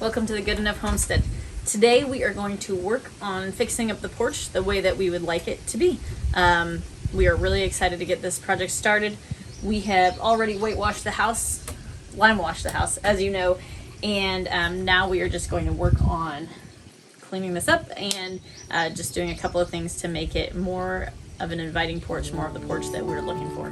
Welcome to the Good Enough Homestead. Today we are going to work on fixing up the porch the way that we would like it to be. We are really excited to get this project started. We have already whitewashed the house, lime washed the house, as you know, and now we are just going to work on cleaning this up and just doing a couple of things to make it more of an inviting porch, more of the porch that we're looking for.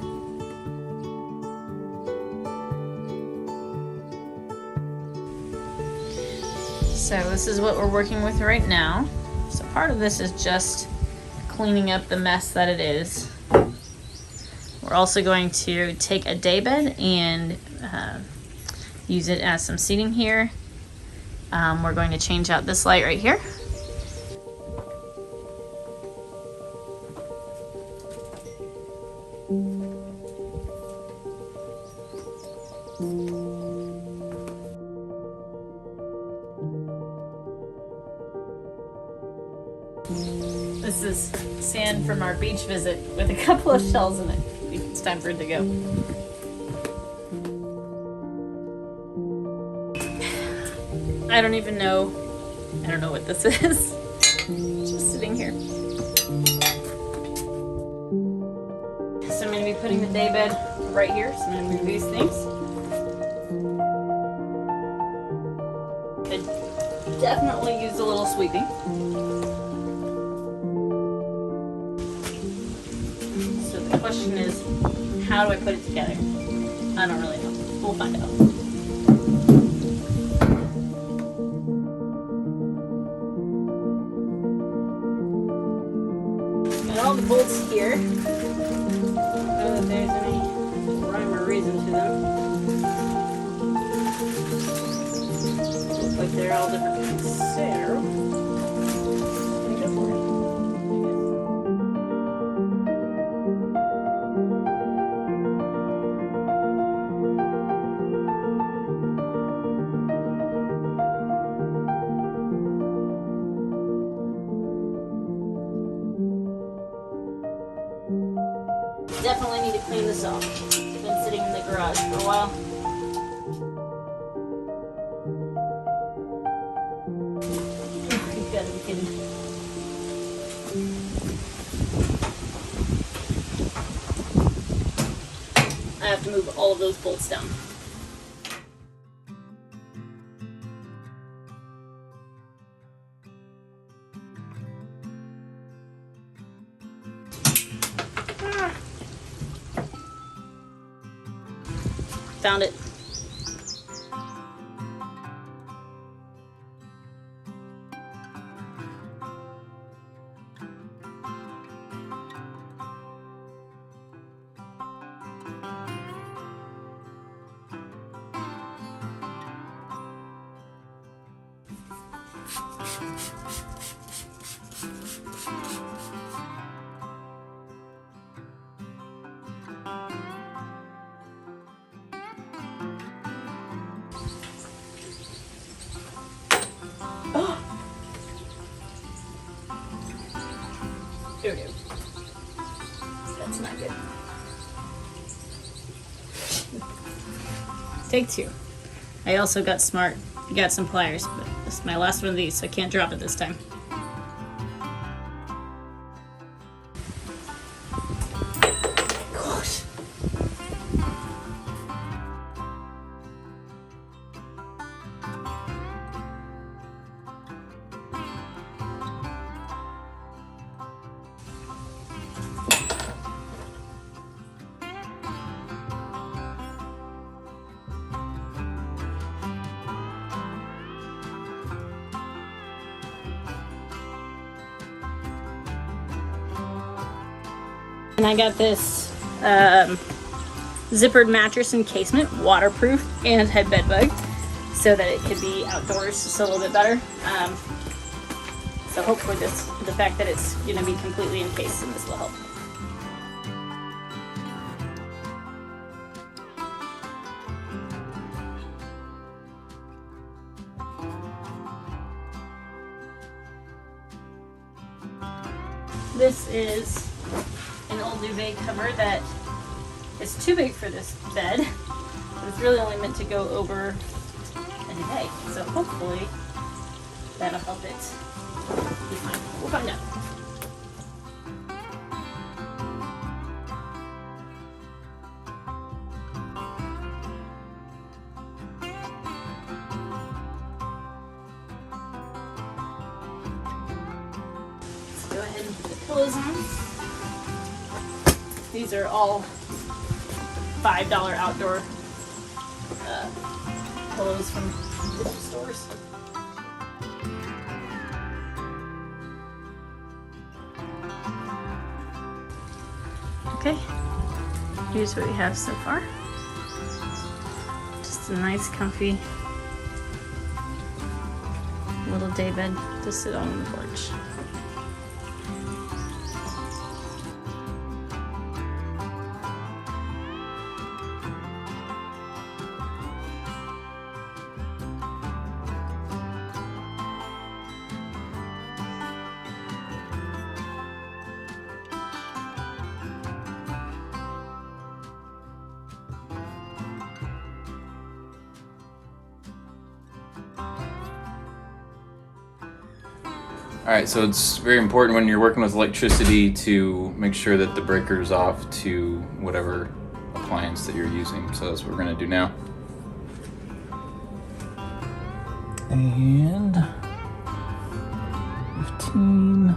So this is what we're working with right now. So part of this is just cleaning up the mess that it is. We're also going to take a daybed and use it as some seating here. We're going to change out this light right here. This is sand from our beach visit with a couple of shells in it. It's time for it to go. I don't know what this is. It's just sitting here. So I'm going to be putting the daybed right here. So I'm going to move these things. Could definitely use a little sweeping. The question is, how do I put it together? I don't really know. We'll find out. Got all the bolts here. I don't know that there's any rhyme or reason to them. Looks like they're all different things. So, definitely need to clean this off. It's been sitting in the garage for a while. You've got to be kidding. I have to move all of those bolts down. Found it. There we go. That's not good. Take two. I also got smart. I got some pliers, but this is my last one of these, so I can't drop it this time. Gosh. And I got this zippered mattress encasement, waterproof and head bed bug, so that it could be outdoors just a little bit better. So hopefully the fact that it's going to be completely encased in this will help. This is an old duvet cover that is too big for this bed. It's really only meant to go over a day. So hopefully that'll help it be fine. We'll find out. Let's go ahead and put the pillows on. These are all $5 outdoor pillows from gift stores. Okay, here's what we have so far. Just a nice, comfy little daybed to sit on the porch. All right, so it's very important when you're working with electricity to make sure that the breaker's off to whatever appliance that you're using. So that's what we're gonna do now. And 15.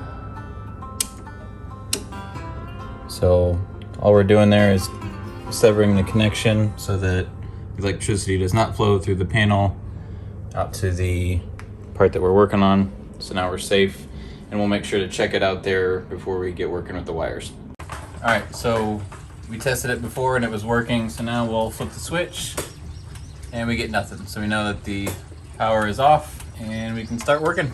So all we're doing there is severing the connection so that electricity does not flow through the panel out to the part that we're working on. So now we're safe, and we'll make sure to check it out there before we get working with the wires. All right, so we tested it before and it was working. So now we'll flip the switch and we get nothing. So we know that the power is off and we can start working.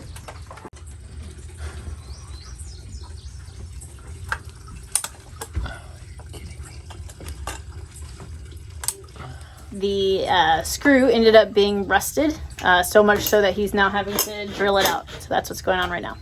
The screw ended up being rusted, so much so that he's now having to drill it out. So that's what's going on right now.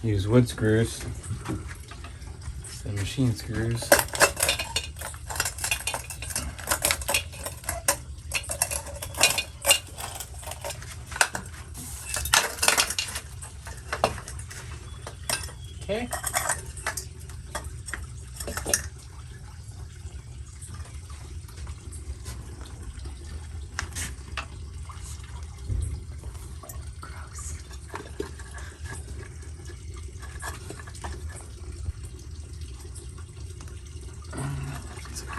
Use wood screws. The machine screws. Okay.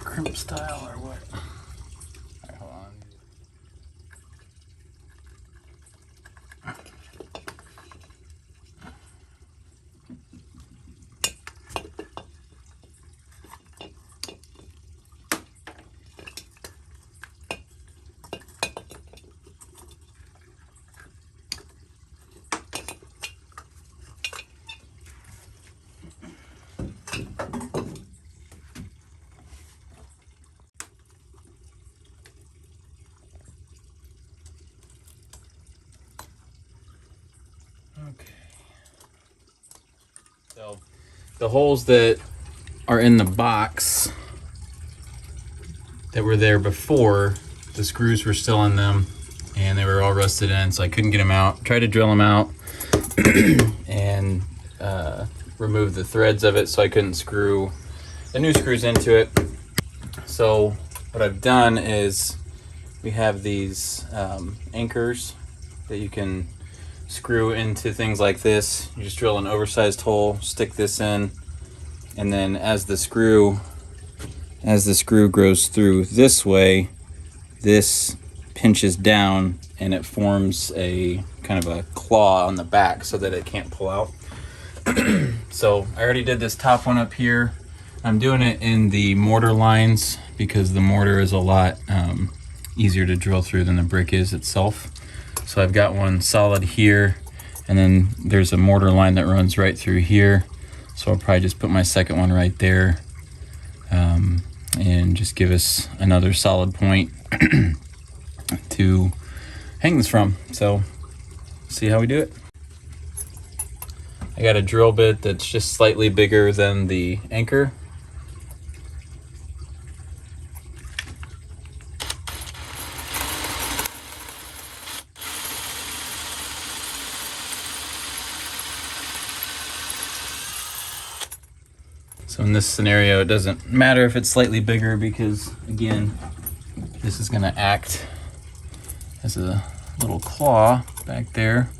Crimp style or what? All right, hold on. Okay. So the holes that are in the box that were there before, the screws were still in them and they were all rusted in, so I couldn't get them out. Tried to drill them out and remove the threads of it so I couldn't screw the new screws into it. So what I've done is we have these anchors that you can screw into things like this. You just drill an oversized hole, stick this in, and then as the screw grows through this way, this pinches down and it forms a kind of a claw on the back so that it can't pull out. So I already did this top one up here. I'm doing it in the mortar lines because the mortar is a lot easier to drill through than the brick is itself. So I've got one solid here, and then there's a mortar line that runs right through here. So I'll probably just put my second one right there. and just give us another solid point to hang this from. So see how we do it. I got a drill bit that's just slightly bigger than the anchor. So in this scenario, it doesn't matter if it's slightly bigger because, again, this is going to act as a little claw back there.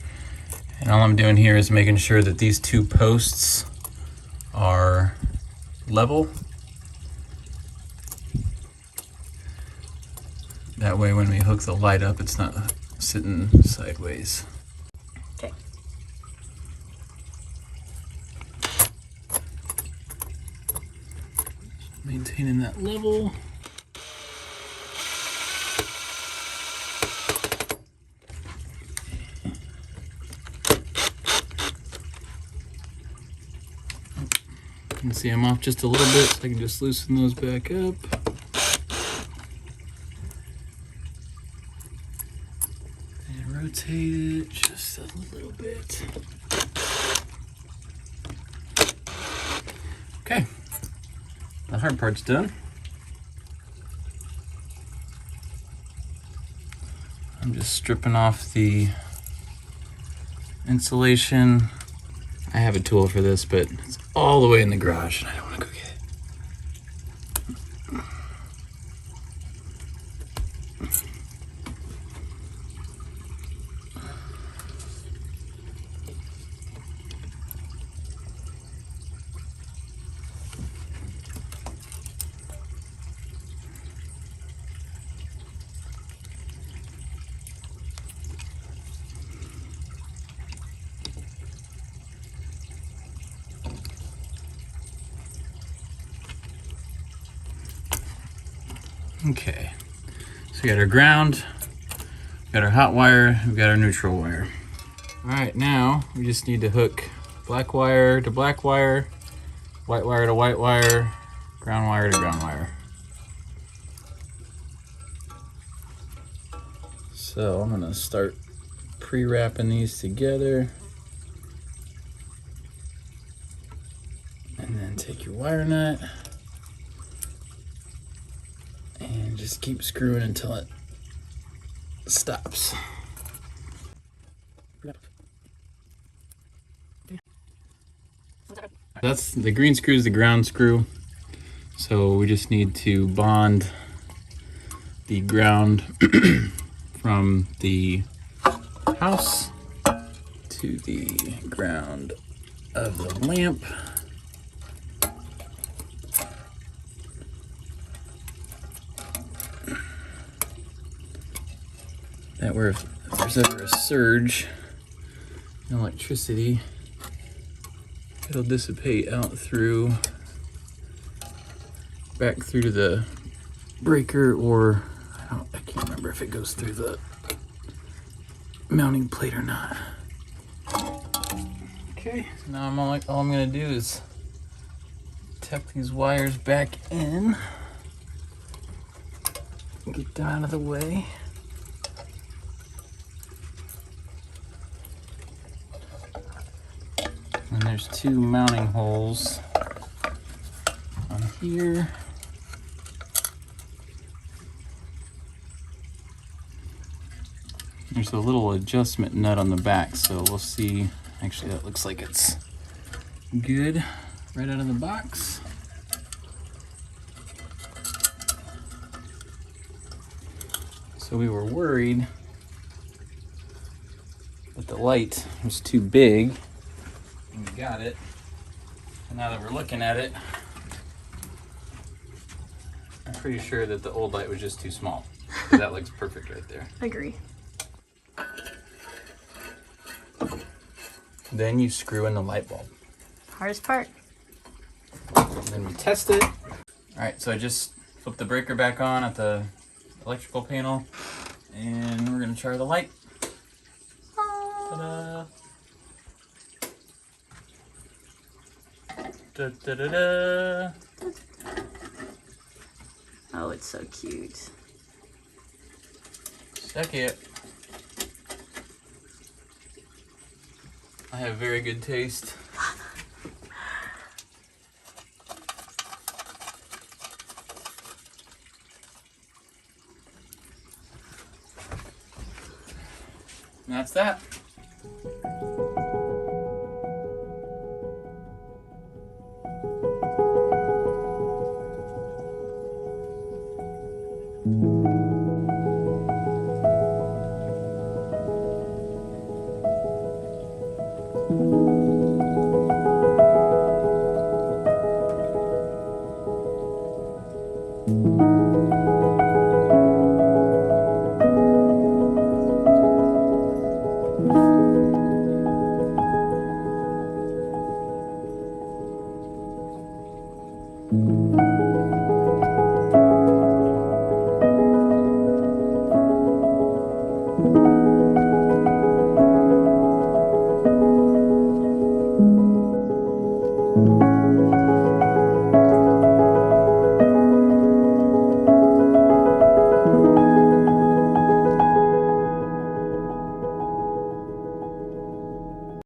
And all I'm doing here is making sure that these two posts are level. That way when we hook the light up, it's not sitting sideways. Okay. Maintaining that level. You can see I'm off just a little bit, so I can just loosen those back up. And rotate it just a little bit. Okay. The hard part's done. I'm just stripping off the insulation. I have a tool for this, but it's all the way in the garage and I don't want to go get it. Okay, so we got our ground, we got our hot wire, we got our neutral wire. All right, now we just need to hook black wire to black wire, white wire to white wire, ground wire to ground wire. So I'm gonna start pre-wrapping these together. And then take your wire nut and just keep screwing until it stops. That's the green screw is the ground screw. So we just need to bond the ground from the house to the ground of the lamp. That way if there's ever a surge in electricity, it'll dissipate out through, back through to the breaker, or I can't remember if it goes through the mounting plate or not. Okay, so now all I'm gonna do is tuck these wires back in, get them out of the way. And there's two mounting holes on here. There's a little adjustment nut on the back, so we'll see. Actually, that looks like it's good right out of the box. So we were worried that the light was too big. We got it. And now that we're looking at it, I'm pretty sure that the old light was just too small. That looks perfect right there. Agree. Then you screw in the light bulb. Hardest part. And then we test it. All right, so I just flipped the breaker back on at the electrical panel, and we're gonna try the light. Ta-da! Da-da-da-da. Oh, it's so cute. Suck it. I have very good taste. And that's that.